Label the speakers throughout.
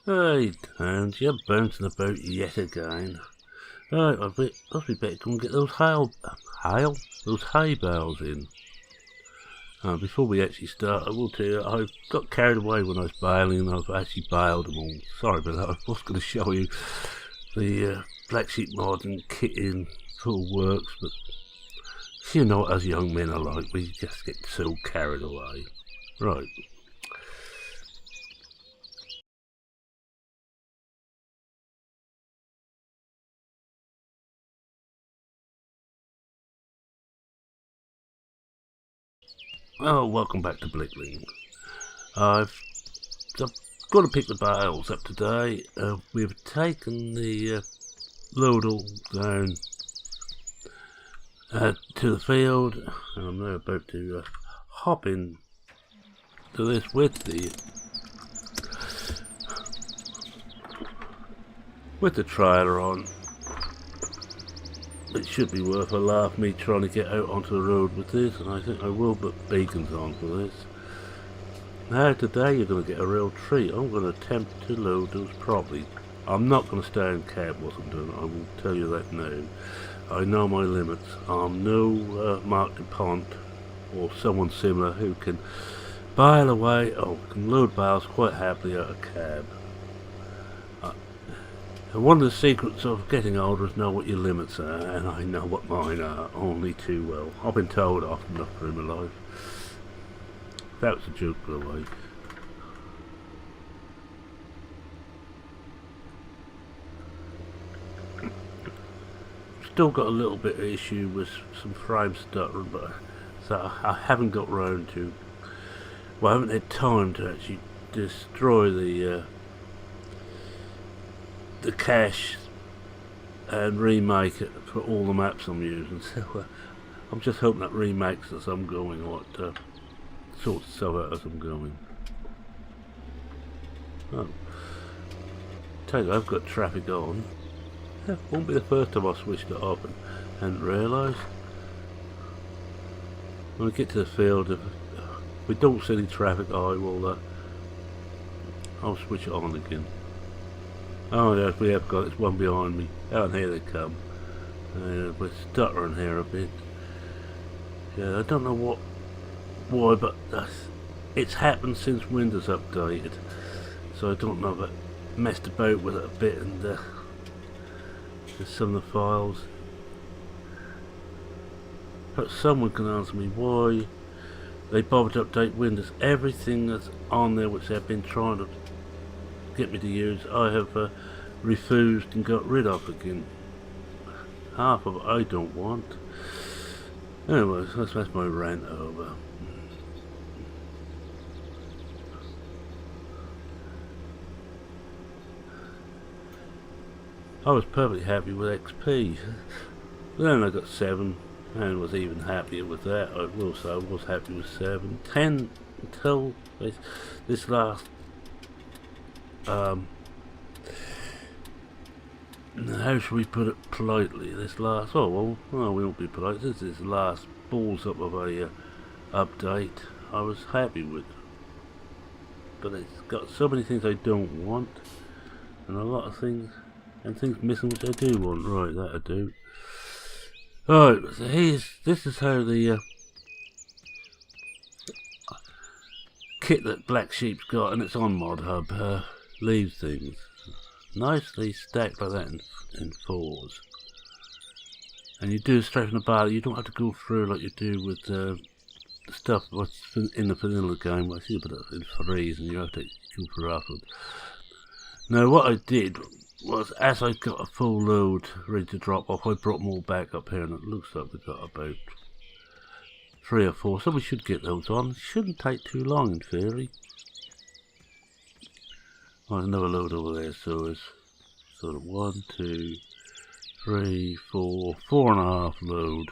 Speaker 1: Hey, Towns, you're bouncing about yet again. Right, must be better go and get those those hay bales in. Before we actually start, I will tell you, I got carried away when I was baling and I've actually baled them all. Sorry about that, I was going to show you the Black Sheep Modding kit in full works, but you know what us young men are like, we just get so carried away. Right. Oh, welcome back to Blickling. I've got to pick the bales up today. We've taken the load all down to the field, and I'm now about to hop in to this with the trailer on. It should be worth a laugh me trying to get out onto the road with this, and I think I will put beacons on for this. Now today you're going to get a real treat. I'm going to attempt to load those properly. I'm not going to stay in cab what I'm doing, I will tell you that now. I know my limits. I'm no Mark DuPont or someone similar who can bale away or can load bales quite happily out of cab. And one of the secrets of getting older is know what your limits are, and I know what mine are only too well. I've been told often enough through my life. That was a joke, by the way. Still got a little bit of issue with some frame stuttering, but so I haven't got round to. Well, I haven't had time to actually destroy the cache and remake it for all the maps I'm using. So I'm just hoping that remakes as I'm going, or it sorts stuff out as I'm going. Oh, tell you, I've got traffic on. It won't be the first time I've switched it off and hadn't realised. When I get to the field, if we don't see any traffic, I'll switch it on again. Oh yes, we have got it's one behind me. Oh, and here they come. We're stuttering here a bit. Yeah, I don't know why, but it's happened since Windows updated. So I don't know if I messed about with it a bit and there's some of the files. But someone can answer me why they bothered to update Windows. Everything that's on there which they've been trying to get me to use, I have refused and got rid of again. Half of it I don't want. Anyways, that's my rant over. I was perfectly happy with XP. Then I got 7 and was even happier with that. I will say I was happy with 7. 10 until this last how should we put it politely? This last, well, we won't be polite. This is the last balls up of a update I was happy with. But it's got so many things I don't want, and a lot of things, and things missing which I do want. Right, that I do. Alright, so this is how the kit that Black Sheep's got, and it's on Mod Hub, leaves things nicely stacked like that in 4s, and you do it straight from the bar. You don't have to go through like you do with the stuff what's in the vanilla game. I see you put it in 3s and you have to go through afterwards. Now what I did was, as I got a full load ready to drop off, I brought them all back up here, and it looks like we've got about 3 or 4, so we should get those on. It shouldn't take too long in theory. Oh, there's another load over there, so it's sort of 1, 2, 3, 4, 4.5 load,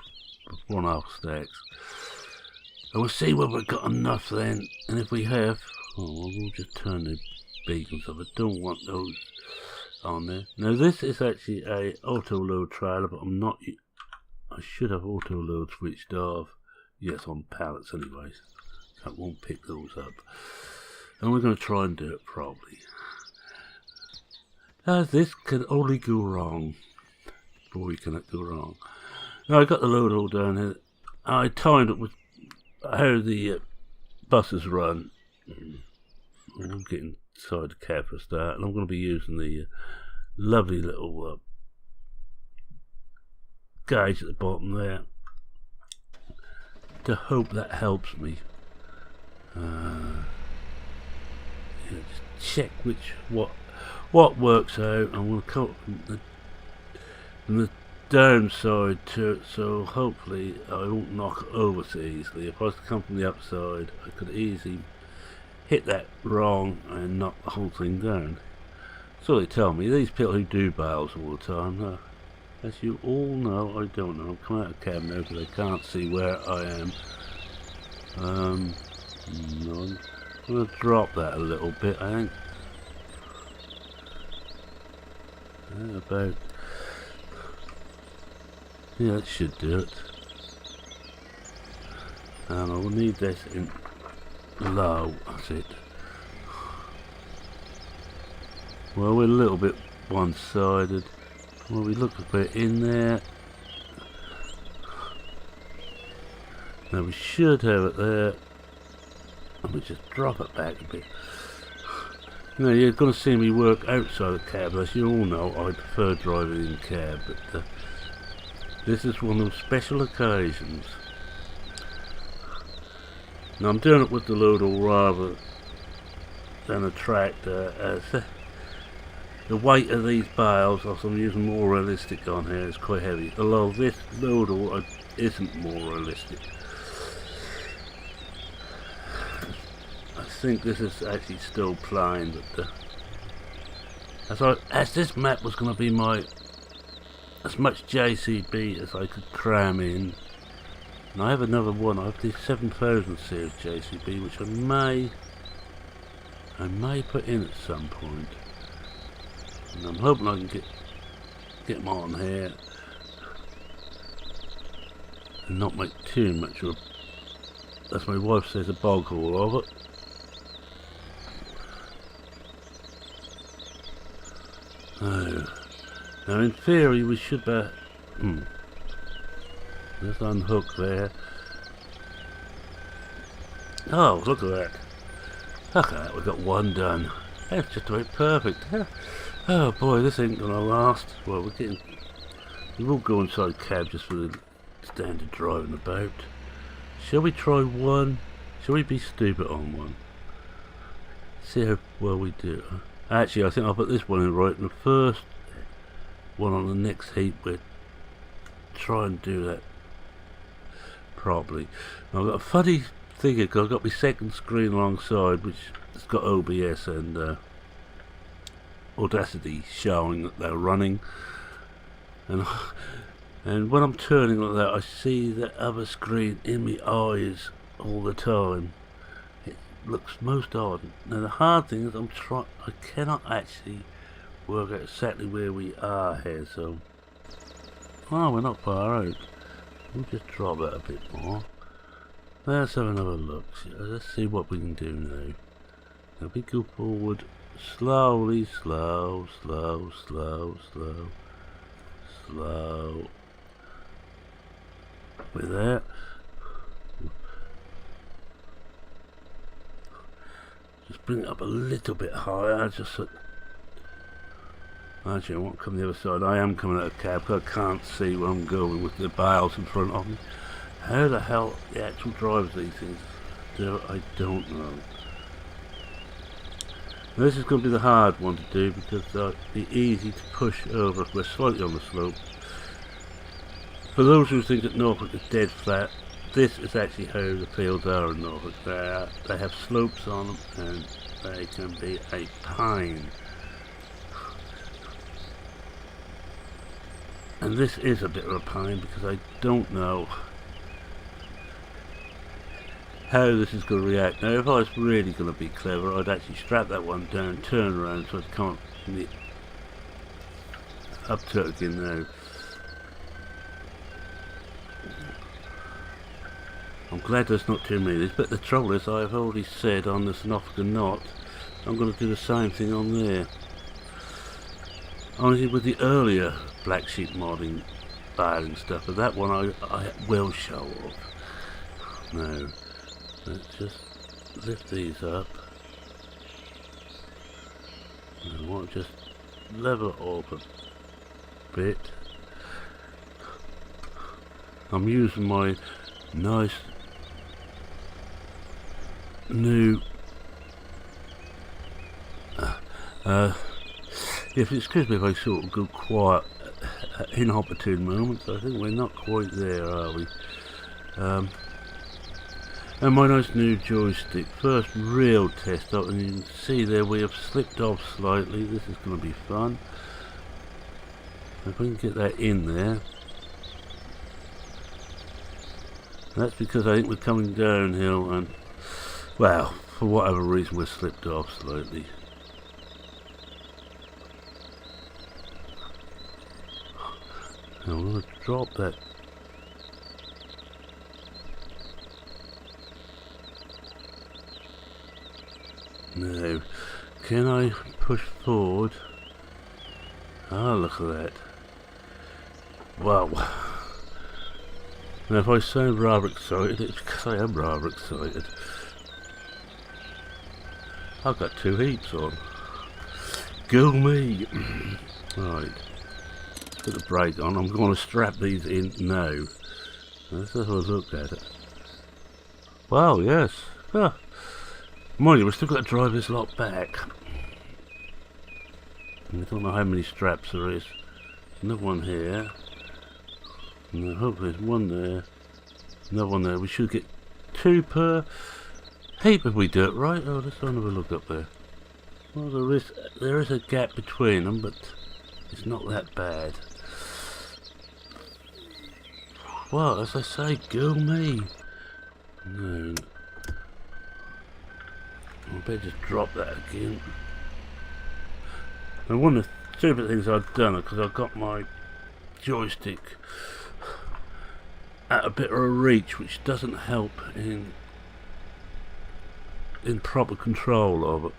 Speaker 1: 4.5 stacks. And we'll see whether we've got enough then, and if we have, we'll just turn the beacons off. I don't want those on there. Now this is actually a auto load trailer, but I should have auto load switched off. Yes, on pallets anyways. That won't pick those up. And we're going to try and do it properly. As this can only go wrong. Boy, can it go wrong. Now I got the load all down here. I timed it with how the buses run. I'm getting inside the cab for a start, and I'm going to be using the lovely little gauge at the bottom there to hope that helps me. Just check what works out. I'm going to come up from the downside to it, so hopefully I won't knock it over so easily. If I was to come from the upside, I could easily hit that wrong and knock the whole thing down. So they tell me, these people who do bales all the time. As you all know, I don't know. I'm coming out of the cab now because I can't see where I am. I'm going to drop that a little bit, I think. About... yeah, that should do it. And I will need this in low, that's it. Well, we're a little bit one-sided. Well, we look a bit in there. Now we should have it there. And we just drop it back a bit. You know, you're going to see me work outside the cab. As you all know, I prefer driving in cab, but this is one of those special occasions. Now I'm doing it with the load all rather than a tractor, as the weight of these bales, as I'm using more realistic on here, is quite heavy. Although this load all isn't more realistic. I think this is actually still plain, but as this map was going to be as much JCB as I could cram in, and I have another one. I have the 7000 series JCB, which I may put in at some point, and I'm hoping I can get them on here and not make too much of a, as my wife says, a bog hole of it. Now in theory we should be... just unhook there. Oh, look at that. Look at that, we got one done. That's just about perfect. Oh boy, this ain't gonna last. Well, we will go inside cab just for the standard driving about. Shall we try one? Shall we be stupid on one? See how well we do. Actually, I think I'll put this one in right, and the first one on the next heat, we'll try and do that properly. Now, I've got a funny thing here, because I've got my second screen alongside, which has got OBS and Audacity showing that they're running. And when I'm turning like that, I see the other screen in my eyes all the time. It looks most odd. Now the hard thing is I cannot actually work out exactly where we are here, so... oh, we're not far out. We'll just drop it a bit more. Let's have another look. Let's see what we can do now. Now we go forward slowly, slow. With that. Just bring it up a little bit higher, just so... actually I won't come the other side. I am coming out of cab because I can't see where I'm going with the bales in front of me. How the hell the actual drivers these things do, I don't know. Now this is going to be the hard one to do because it'll be easy to push over if we're slightly on the slope. For those who think that Norfolk is dead flat, this is actually how the fields are in Norfolk. They have slopes on them and they can be a pain. And this is a bit of a pain because I don't know how this is going to react. Now if I was really going to be clever, I'd actually strap that one down, turn around so I'd come up, up to it again now. I'm glad there's not too many of these, but the trouble is I've already said on this Norfolk and not, I'm going to do the same thing on there. Honestly, with the earlier black sheep modding baling stuff, but that one I will show off. No, let's just lift these up. I want to just level it off a bit. I'm using my nice new if excuse me if I sort of go quiet in opportune moments. I think we're not quite there, are we? And my nice new joystick, first real test up, and you can see there we have slipped off slightly. This is going to be fun. If we can get that in there. That's because I think we're coming downhill and, well, for whatever reason we're slipped off slightly. Now I'm going to drop that. No. Can I push forward? Ah, look at that. Wow. Now if I sound rather excited, it's because I am rather excited. I've got 2 heaps on. Go me! Right. Put the brake on. I'm going to strap these in now. Let's have a look at it. Wow, yes. Ah. Mind you, we've still got to drive this lot back. And I don't know how many straps there is. Another one here. And I hope there's one there. Another one there. We should get 2 per heap if we do it right. Oh, let's have a look up there. Well, there is a gap between them, but it's not that bad. Well, as I say, go me. No. I better just drop that again. And one of the stupid things I've done, because I've got my joystick at a bit of a reach, which doesn't help in proper control of it.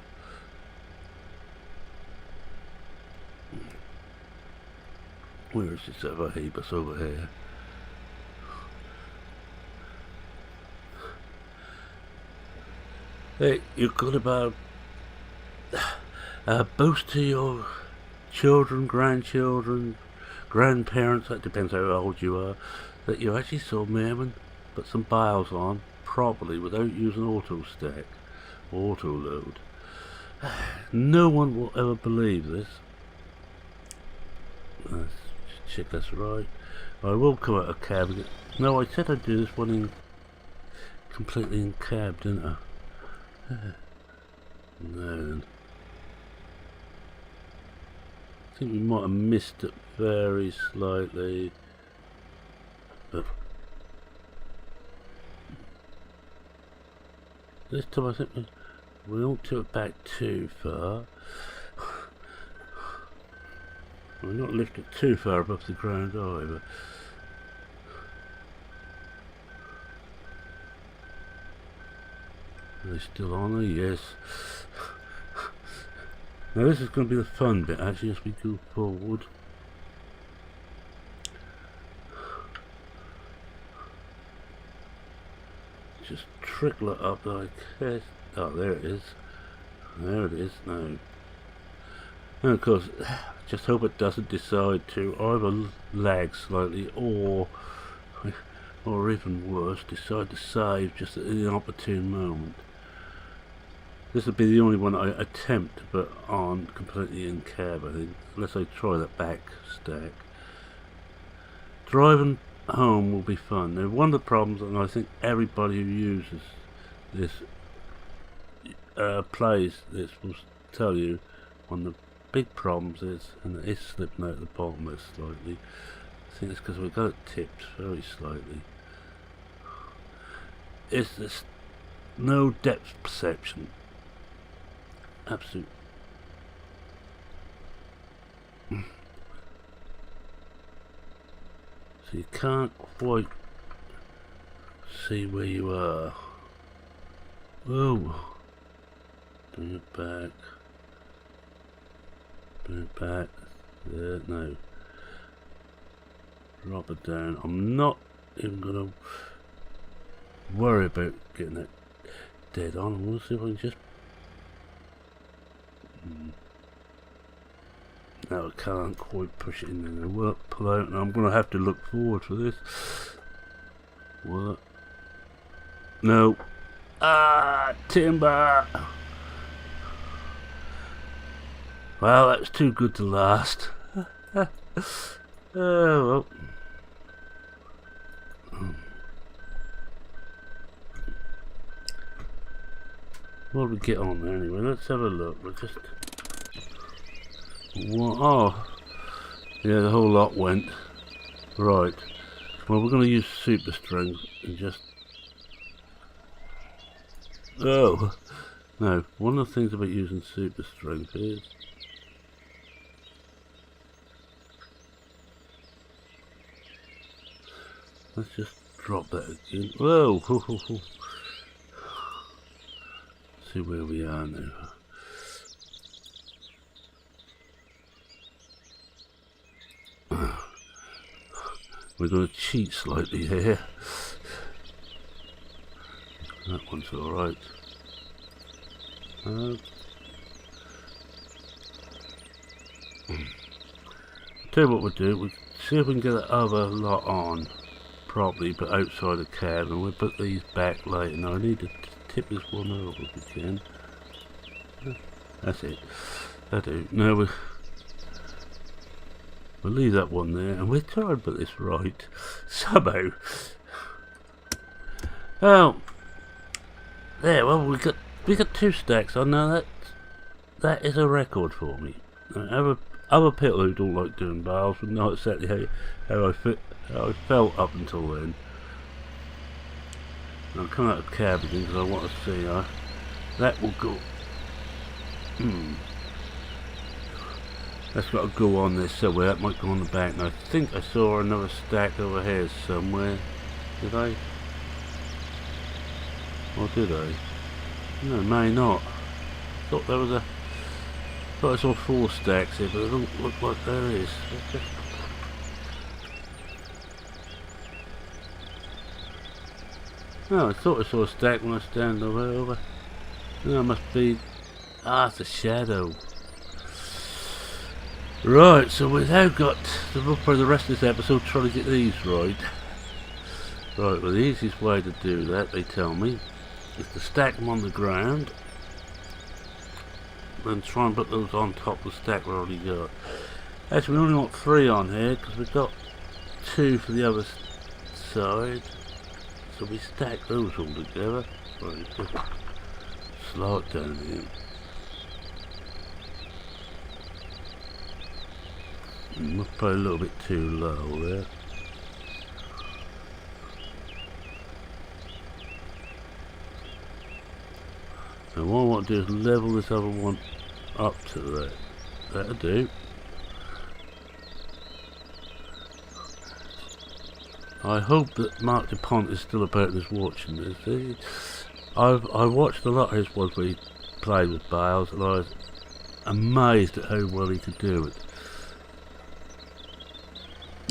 Speaker 1: Where is this other heap? It's over here. Hey, you could about boast to your children, grandchildren, grandparents, that depends how old you are, that you actually saw Mereman put some bales on properly without using auto stack, auto load. No one will ever believe this. Let's check that's right. I will come out of cab again. No, I said I'd do this one in completely in cab, didn't I? No. I think we might have missed it very slightly. But this time I think we don't tilt it back too far. We're not lifted too far above the ground either. Are they still on there? Yes. Now this is going to be the fun bit actually as we go forward. Just trickle it up like this. Oh, there it is. There it is now. And of course, just hope it doesn't decide to either lag slightly or even worse, decide to save just at an opportune moment. This would be the only one I attempt to put on completely in cab, I think, unless I try that back stack. Driving home will be fun. Now, one of the problems, and I think everybody who uses this plays this will tell you, one of the big problems is, and it is slipping out the bottom there slightly. I think it's because we've got it tipped very slightly. Is this no depth perception? Absolute. So you can't quite see where you are. Whoa. Bring it back. Bring it back. There, no. Drop it down. I'm not even gonna worry about getting that dead on. I'm gonna see if I can just. No, I can't quite push it in there. It won't pull out, and I'm gonna have to look forward for this. What? No. Ah, timber. Well, that was too good to last. Oh well. What do we get on there anyway? Let's have a look. We'll just. What? Oh, yeah, the whole lot went. Right. Well, we're going to use super strength and just. Oh, no. One of the things about using super strength is. Let's just drop that again. Whoa! See where we are now. We're going to cheat slightly here. That one's alright. Tell you what we'll do, we'll see if we can get that other lot on properly, but outside the cab, and we'll put these back later. Now I need to tip this one over if we can. That's it. That'll do. Now we'll leave that one there, and we'll try and put this right somehow. Oh, there. Well, we got 2 stacks. I know that is a record for me. Other people who don't like doing bales would know exactly how I felt up until then. And I'm coming out of the cab again because I want to see that will go. That's got to go on this somewhere. That might go on the back. And I think I saw another stack over here somewhere. Did I? Or did I? No, may not. Thought there was a. Thought I saw 4 stacks here, but it doesn't look like there is. No, I thought I saw a stack when I stand over. No, it must be. Ah, it's a shadow. Right, so we've now got to look for the rest of this episode trying to get these right. Right, well the easiest way to do that, they tell me, is to stack them on the ground. Then try and put those on top of the stack we already got. Actually, we only want 3 on here because we've got 2 for the other side. So we stack those all together. Right, just slow it down here. We're probably a little bit too low there. Now what I want to do is level this other one up to that. That'll do. I hope that Mark DuPont is still about this watching this. I watched a lot of his ones where he played with bales, and I was amazed at how well he could do it.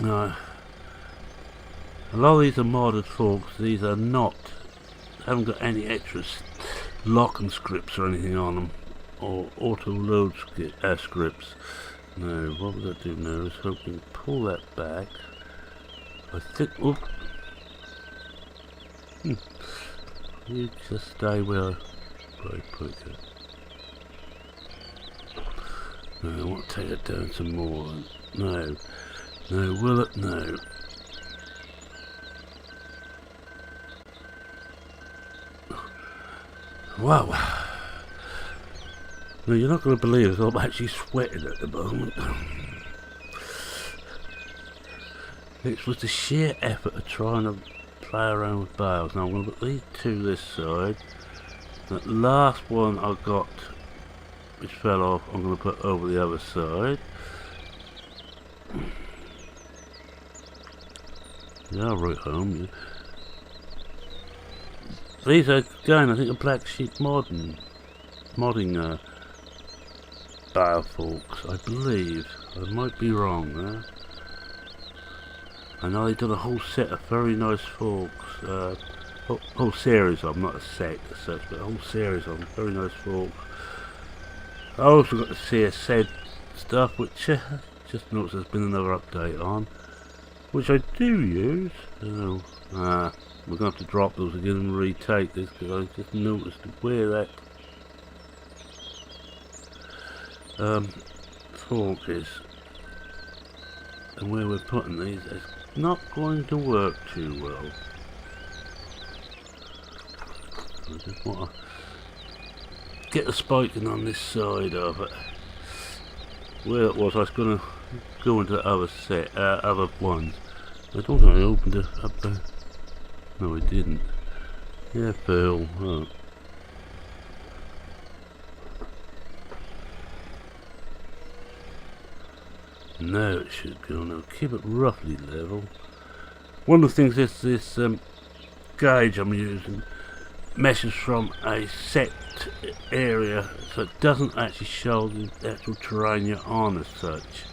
Speaker 1: A lot of these are modded forks. These are not, haven't got any extra locking scripts or anything on them, or auto load scripts. No, what would I do now is hoping to pull that back. I think, oop. You just stay where I put it. No, I want to take it down some more. No. No, will it? No. Wow. No, you're not going to believe it, I'm actually sweating at the moment. It was the sheer effort of trying to play around with bales. Now I'm going to put these 2 this side. That last one I got, which fell off, I'm going to put over the other side. Yeah, right home. Yeah. These are, again, I think a Black Sheep modding bale forks, I believe. I might be wrong there. I know they did a whole set of very nice forks. Whole series of them, not a set as such, but a whole series of them. Very nice forks. I also got the CSZ stuff, which just noticed there's been another update on, which I do use. So, we're going to have to drop those again and retake this, because I just noticed where that fork is and where we're putting these. It's not going to work too well. I just want to get the spiking on this side of it. Where it was, I was going to go into the other set, other ones. I don't think I opened it up there. No, I didn't. Yeah, Phil. Oh. Now it should go. Now keep it roughly level. One of the things is this gauge I'm using measures from a set area, so it doesn't actually show the actual terrain you're on as such.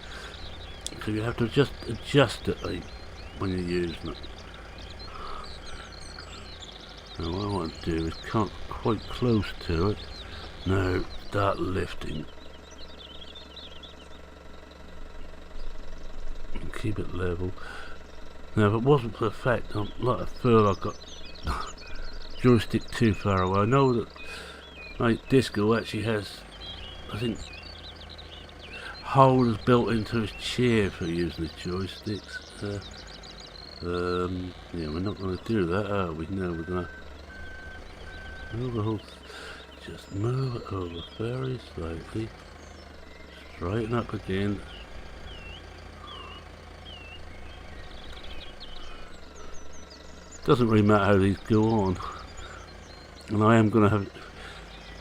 Speaker 1: So you have to just adjust it when you're using it. Now what I want to do is come quite close to it. Now start lifting. And keep it level. Now if it wasn't for the fact like I feel I've got joystick too far away. I know that my Disco actually has, I think, holders built into his chair for using his joysticks. Yeah, we're not going to do that, are we? No, we're going to move the whole, just move it over very slightly, straighten up again. Doesn't really matter how these go on. And I am going to have,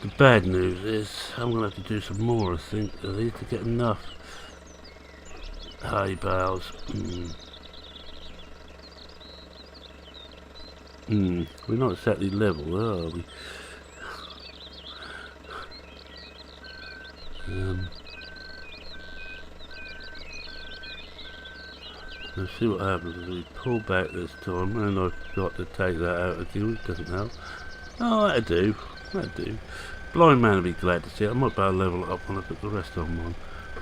Speaker 1: the bad news is I'm going to have to do some more, I think, of these to get enough hay bales. We're not exactly level, are we? Let's see what happens as we pull back this time, and I forgot to take that out again, which doesn't help. Oh, that'll do. That'll do. Blind man will be glad to see it. I might be able to level it up when I put the rest of them on.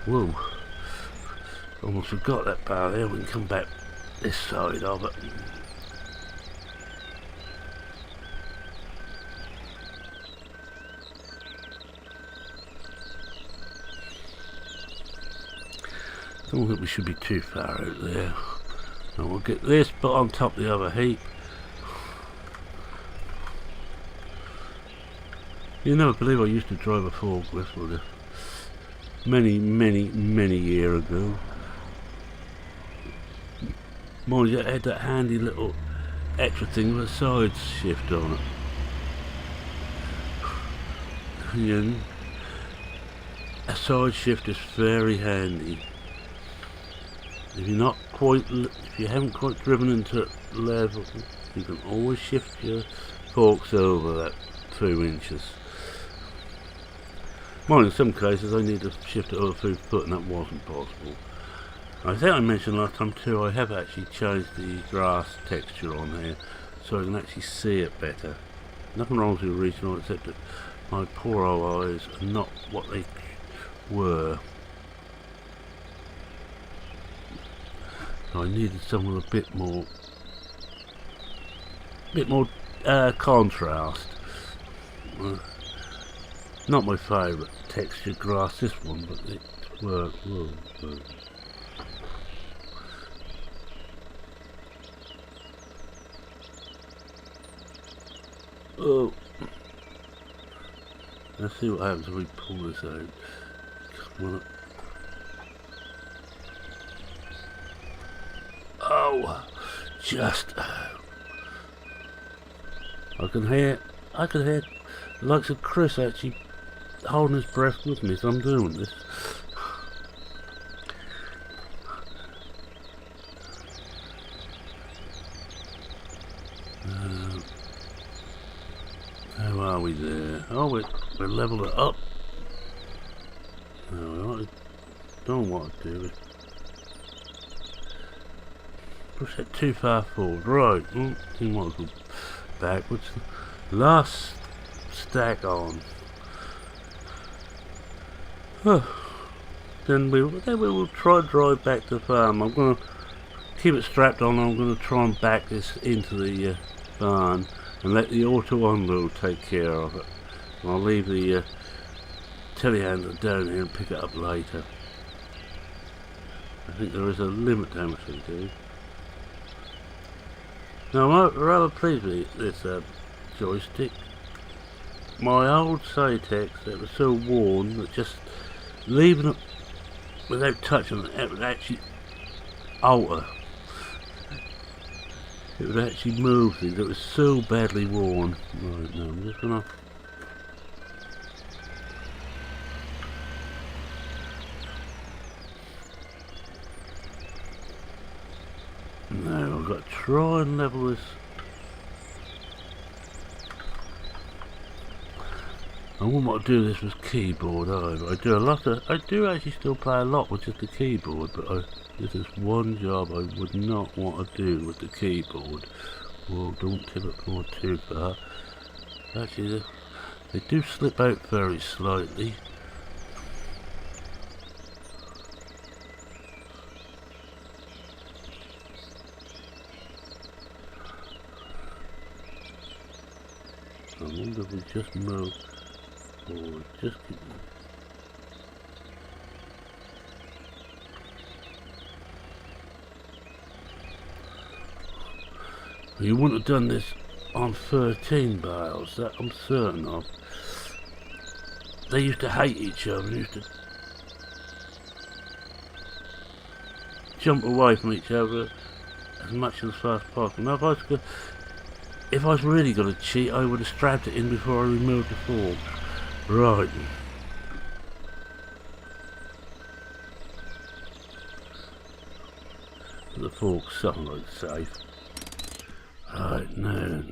Speaker 1: Whoa. Almost forgot that bar there. We can come back this side of it. I don't think we should be too far out there. And we'll get this put on top of the other heap. You never believe I used to drive a forklift with it. Many years ago. Mind you, it had that handy little extra thing with a side shift on it. And a side shift is very handy. If you haven't quite driven into level, you can always shift your forks over that 2 inches. Well, in some cases I need to shift it over 2 foot, and that wasn't possible. I think I mentioned last time too, I have actually changed the grass texture on here so I can actually see it better. Nothing wrong with the original, except that my poor old eyes are not what they were. I needed something with a bit more contrast. Not my favourite texture grass, this one, but it worked. Oh, let's see what happens if we pull this out. Come on. Oh, just I can hear the likes of Chris actually holding his breath with me as I'm doing this. How are we there? Oh, we're leveled it up. Oh, on, what I do is push that too far forward. Right, you might as well backwards. Last stack on. Then we will try to drive back to the farm. I'm going to keep it strapped on. I'm going to try and back this into the barn and let the auto unload take care of it. And I'll leave the telehandler down here and pick it up later. I think there is a limit to how much we do. Now I'm rather pleased with this joystick. My old Satex that was so worn that just leaving it without touching it would actually alter. It would actually move things. It was so badly worn. Right, now I'm just gonna I've got to try and level this. I wouldn't want to do this with keyboard either. I do actually still play a lot with just the keyboard, but this is one job I would not want to do with the keyboard. Well, don't tip it forward too far. Actually, they do slip out very slightly. I wonder if we just move forward. Just keep. You wouldn't have done this on 13 bales, that I'm certain of. They used to hate each other and used to jump away from each other as much as fast as possible. Now if I was really going to cheat, I would have strapped it in before I removed the fork. Right. The fork's something like safe. Right, now.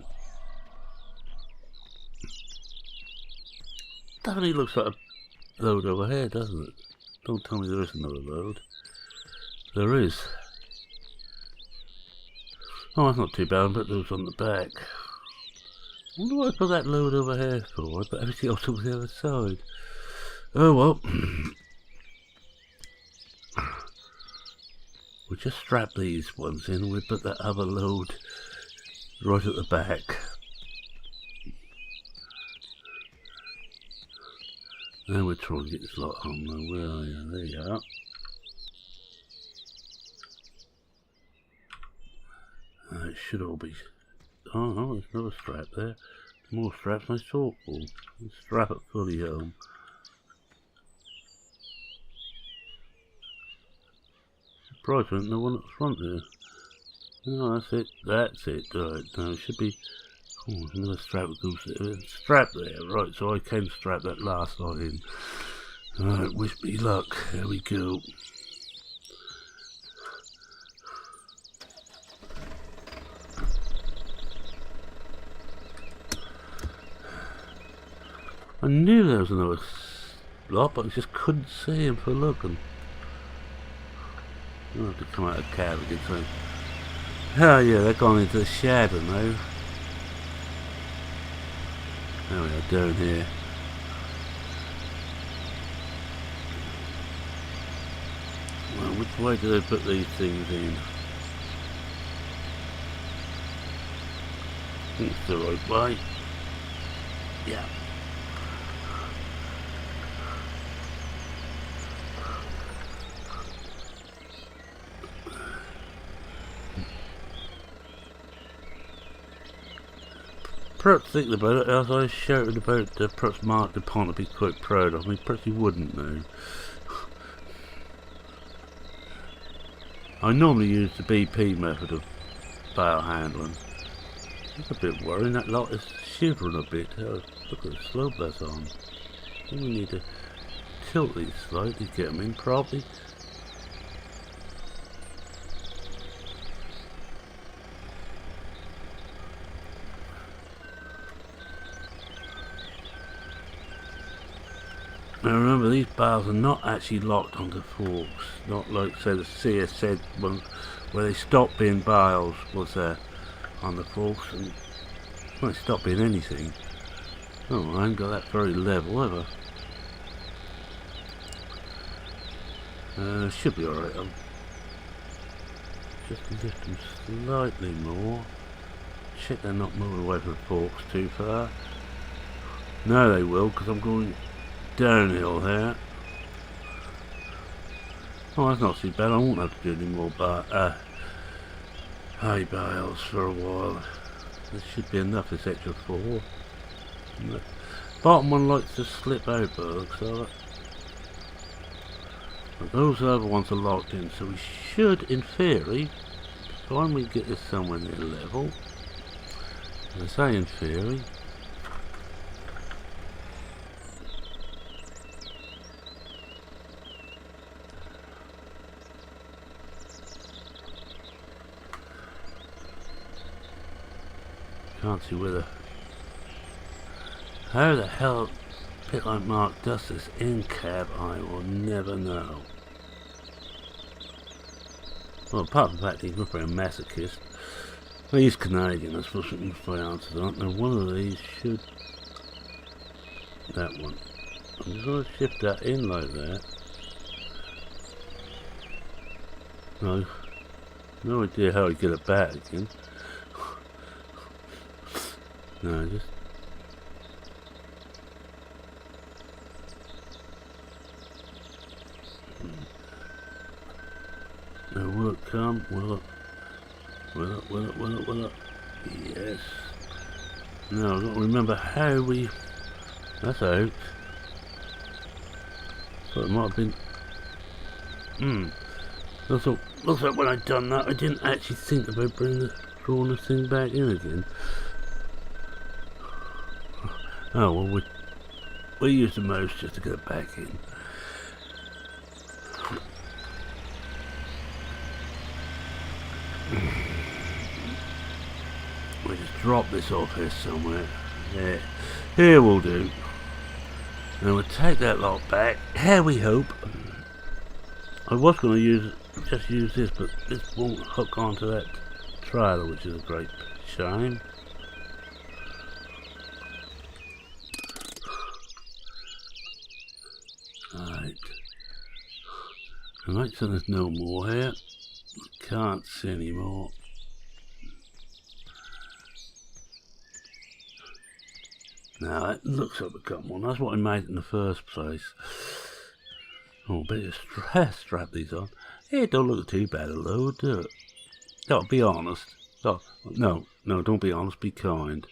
Speaker 1: Definitely looks like a load over here, doesn't it? Don't tell me there is another load. There is. Oh, that's not too bad, but those on the back. I wonder what I put that load over here for. I put everything else over the other side. Oh well. We'll just strap these ones in and we'll put that other load right at the back. Now we'll try and get this lot home now. Where are you? There you are. It should all be. Oh no, there's another strap there. More straps than I thought for. Let's strap it fully home. Surprised there isn't no one at the front there. Oh, that's it. That's it. Right, now it should be. Oh, another strap that goes there. Strap there, right, so I can strap that last lot in. Alright, wish me luck. There we go. I knew there was another lot, but I just couldn't see him for looking. I'll have to come out of the cab again. So. Oh yeah, they're gone into the shadow now. There we are, down here. Well, which way do they put these things in? I think it's the right way. Yeah. Perhaps thinking about it, as I shouted about perhaps Mark DuPont would be quite proud of me, perhaps he wouldn't now. I normally use the BP method of bale handling. It's a bit worrying, that lot is shivering a bit. Oh, look at the slope that's on. I think we need to tilt these slightly, get them in properly. Now remember these bales are not actually locked onto forks, not like say the CS said one where they stopped being bales was there on the forks, and well, they stopped being anything. Oh, I ain't got that very level ever. Should be alright. I'll just lift them slightly more. Check they're not moving away from the forks too far. No, they will, because I'm going downhill here. Oh, that's not too bad. I won't have to do any more hay bales for a while. There should be enough, this extra 4. The bottom one likes to slip out, so but those other ones are locked in, so we should, in theory, when we get this somewhere near level, I say in theory, can't see whether, how the hell Pit like Mark does this in cab, I will never know. Well, apart from the fact he's not very a masochist, well, he's Canadian, I suppose we can find answers aren't there. One of these should, that one, I'm just going to shift that in like that. No idea how I get it back again. No, just now will it come? Will it? Will it? Yes. Now I've got to remember how we, that's out. So it might have been looks like when I'd done that I didn't actually think about drawing the thing back in again. Oh well, we use the mouse just to get it back in. We just drop this off here somewhere. There, here will do. And we'll take that lot back. Here we hope. I was going to just use this, but this won't hook onto that trailer, which is a great shame. Right. Right, so there's no more here. I can't see any more. Now that looks like we've got one. That's what I made in the first place. Oh, better strap these on. Hey, it don't look too bad a load, do it? No, be honest. Oh, no, don't be honest, be kind.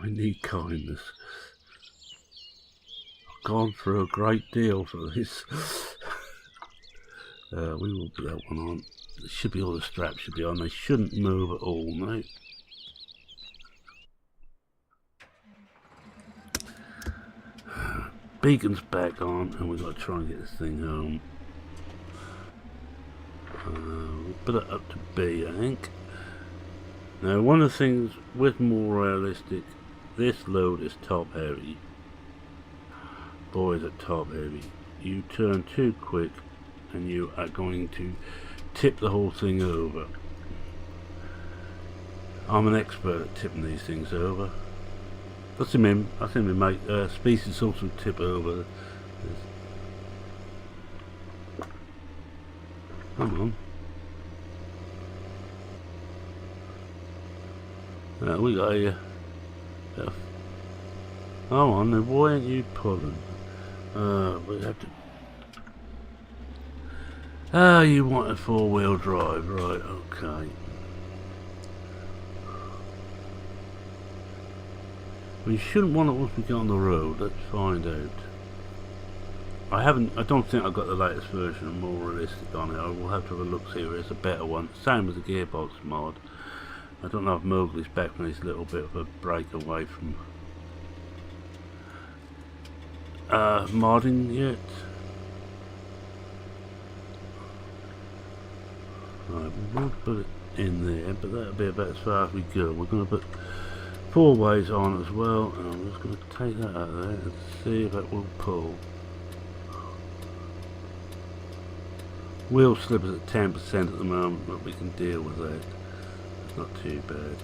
Speaker 1: I need kindness. I've gone through a great deal for this. We will put that one on. It should be all the straps should be on. They shouldn't move at all, mate. Beacon's back on, and we've got to try and get this thing home. We'll put it up to B, I think. Now, one of the things with more realistic, this load is top heavy. Boys are top heavy. You turn too quick, and you are going to tip the whole thing over. I'm an expert at tipping these things over. I think we make species also tip over. Come on. We got here. Come on, then why aren't you pulling? We have to. Ah, you want a 4-wheel drive, right? Okay. We shouldn't want it once we get on the road. Let's find out. I don't think I've got the latest version of More Realistic on it. I will have to have a look, see if it's a better one. Same as the gearbox mod. I don't know if Mowgli's back from this little bit of a break away from modding yet. Right, we won't put it in there, but that'll be about as far as we go. We're going to put 4 ways on as well, and I'm just going to take that out of there and see if it will pull. Wheel slip is at 10% at the moment, but we can deal with that. It's not too bad.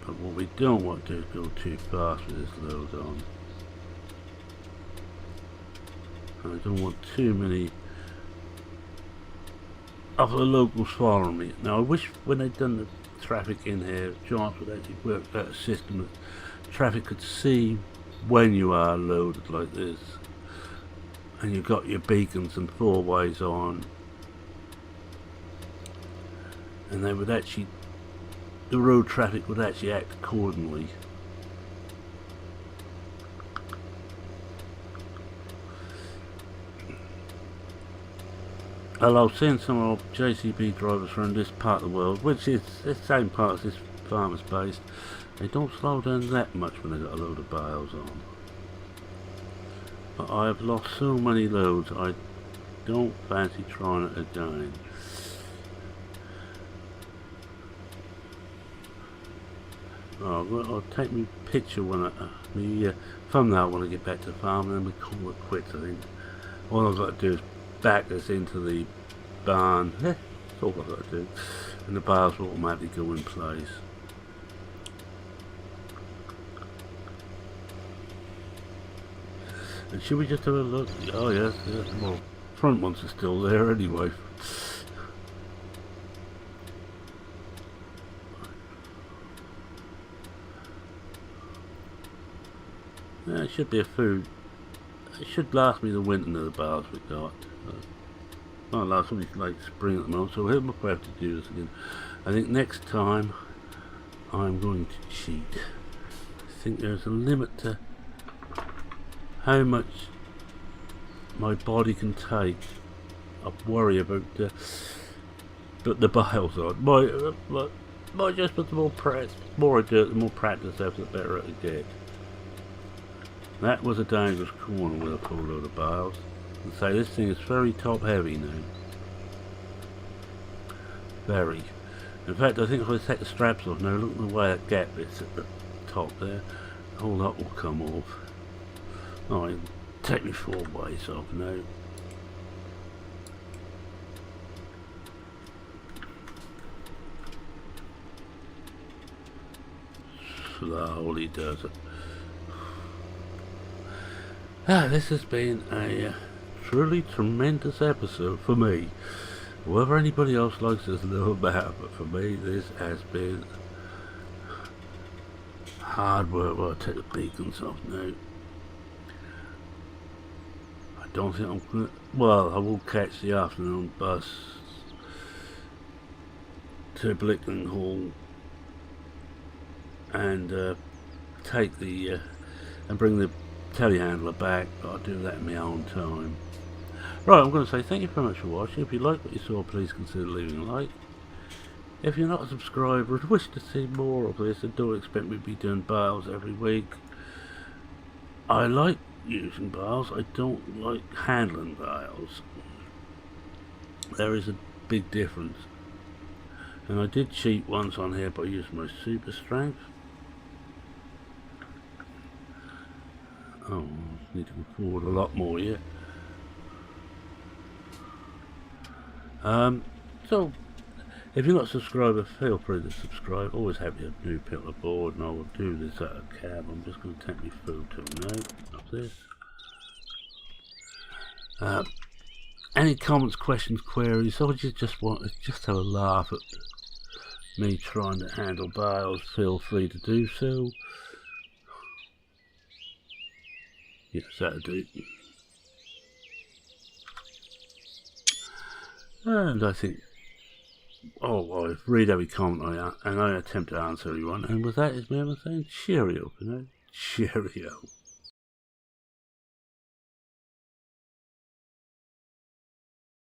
Speaker 1: But what we don't want to do is go too fast with this load on. And I don't want too many of the locals following me. Now I wish when they'd done the traffic in here, Giants would actually work out a system that traffic could see when you are loaded like this. And you've got your beacons and 4 ways on, and they would actually, the road traffic would actually act accordingly. And I've seen some of JCB drivers from this part of the world, which is the same part as this farmer's based. They don't slow down that much when they've got a load of bales on. But I have lost so many loads, I don't fancy trying it again. Oh, I'll take my picture when my thumbnail when I get back to the farm, and then we call it quits. I think all I've got to do is back this into the barn. That's all I've got to do, and the bales will automatically go in place. And should we just have a look? Oh yes, yes. Well, front ones are still there anyway. Yeah, it should be a food. It should last me the winter of the bales we got. Not last me like spring at the moment, so we'll have to do this again. I think next time I'm going to cheat. I think there's a limit to how much my body can take. I worry about the bales on. My just with the more practice, more I do it, the more practice I have, the better I get. That was a dangerous corner with a full load of bales. And say this thing is very top heavy now. Very. In fact, I think if I take the straps off now, look at the way that gap is at the top there. The whole lot will come off. Alright, take me 4 ways off now. Slowly does it. This has been a truly tremendous episode for me. Whether anybody else likes this little better, but for me this has been hard work. Well, I'll take the beacons off now. I don't think I'm gonna, well, I will catch the afternoon bus to Blickling Hall and take the and bring the telehandler back, but I'll do that in my own time. Right, I'm going to say thank you very much for watching. If you like what you saw, please consider leaving a like. If you're not a subscriber and wish to see more of this, and don't expect me to be doing bales every week. I like using bales, I don't like handling bales. There is a big difference. And I did cheat once on here by using my super strength. Oh, need to go forward a lot more yet. So if you're not a subscriber, feel free to subscribe. Always happy to have new people aboard, and I will do this out of cab. I'm just going to take my photo now of this. Any comments, questions, queries, or you just want to just have a laugh at me trying to handle bales, feel free to do so. Yes, that'll do. And I think, I read every comment and I attempt to answer everyone. And with that, it's Mereman saying cheerio for now. Cheerio.